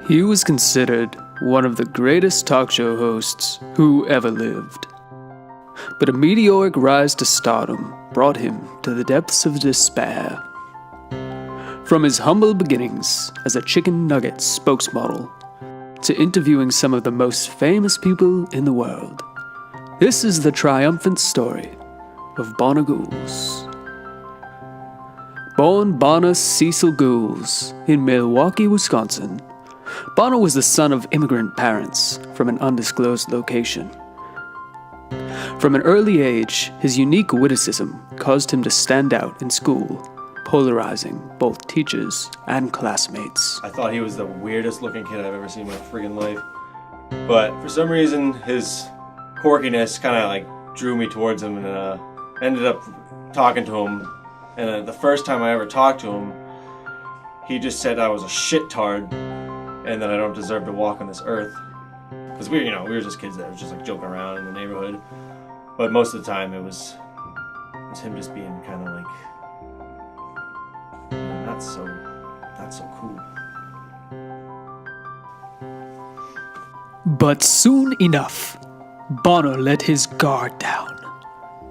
He was considered one of the greatest talk show hosts who ever lived. But a meteoric rise to stardom brought him to the depths of despair. From his humble beginnings as a chicken nugget spokesmodel to interviewing some of the most famous people in the world, this is the triumphant story of Bonner Ghoulz. Born Bonner Cecil Ghoulz in Milwaukee, Wisconsin, Bonner was the son of immigrant parents from an undisclosed location. From an early age, his unique witticism caused him to stand out in school, polarizing both teachers and classmates. I thought he was the weirdest looking kid I've ever seen in my friggin' life. But for some reason, his quirkiness kind of like drew me towards him, and ended up talking to him. And the first time I ever talked to him, he just said I was a shit-tard and that I don't deserve to walk on this earth. Because we were just kids that was just like joking around in the neighborhood. But most of the time it was him just being kind of like, not so cool. But soon enough, Bonner let his guard down,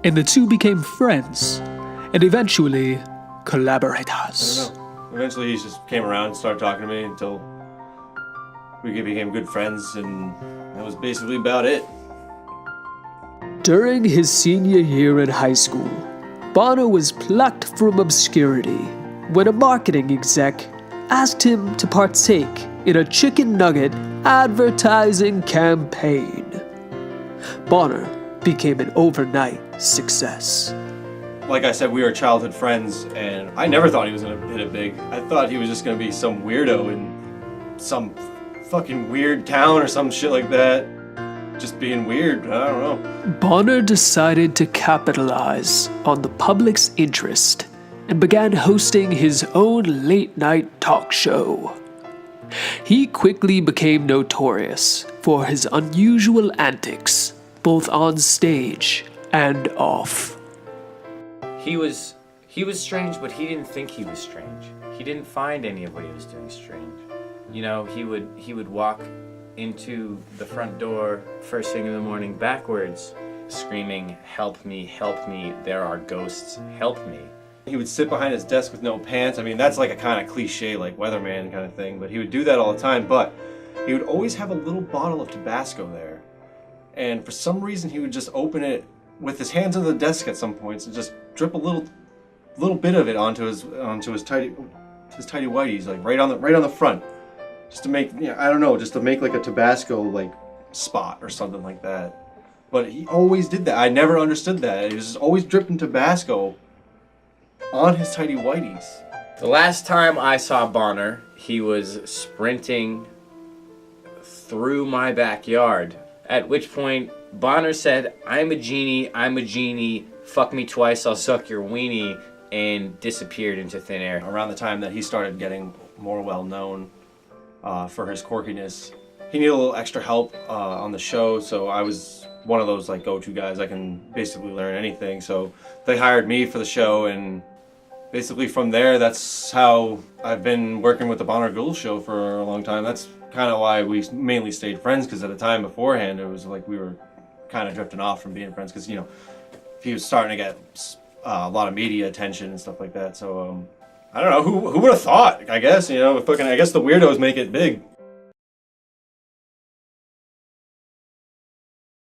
and the two became friends, and eventually collaborators. I don't know. Eventually he just came around and started talking to me until we became good friends, and that was basically about it. During his senior year in high school, Bonner was plucked from obscurity when a marketing exec asked him to partake in a chicken nugget advertising campaign. Bonner became an overnight success. Like I said, we were childhood friends, and I never thought he was going to hit it big. I thought he was just going to be some weirdo in some fucking weird town or some shit like that. Just being weird, I don't know. Bonner decided to capitalize on the public's interest and began hosting his own late-night talk show. He quickly became notorious for his unusual antics, both on stage and off. He was strange, but he didn't think he was strange. He didn't find any of what he was doing strange. You know, he would walk into the front door first thing in the morning backwards, screaming, help me, there are ghosts, help me. He would sit behind his desk with no pants. I mean, that's like a kind of cliche, like weatherman kind of thing, but he would do that all the time. But he would always have a little bottle of Tabasco there. And for some reason, he would just open it with his hands on the desk at some points and just drip a little bit of it onto his tidy whities, like right on the front. Just to make, I don't know, just to make like a Tabasco like spot or something like that. But he always did that. I never understood that. He was just always dripping Tabasco on his tidy whities. The last time I saw Bonner, he was sprinting through my backyard, at which point Bonner said, I'm a genie, fuck me twice, I'll suck your weenie, and disappeared into thin air. Around the time that he started getting more well known for his quirkiness, he needed a little extra help on the show, so I was one of those like go-to guys. I can basically learn anything, so they hired me for the show, and basically from there, that's how I've been working with the Bonner Ghoulz show for a long time. That's kind of why we mainly stayed friends, because at the time beforehand, it was like we were kind of drifting off from being friends, because he was starting to get a lot of media attention and stuff like that. So I don't know, who would have thought? I guess I guess the weirdos make it big.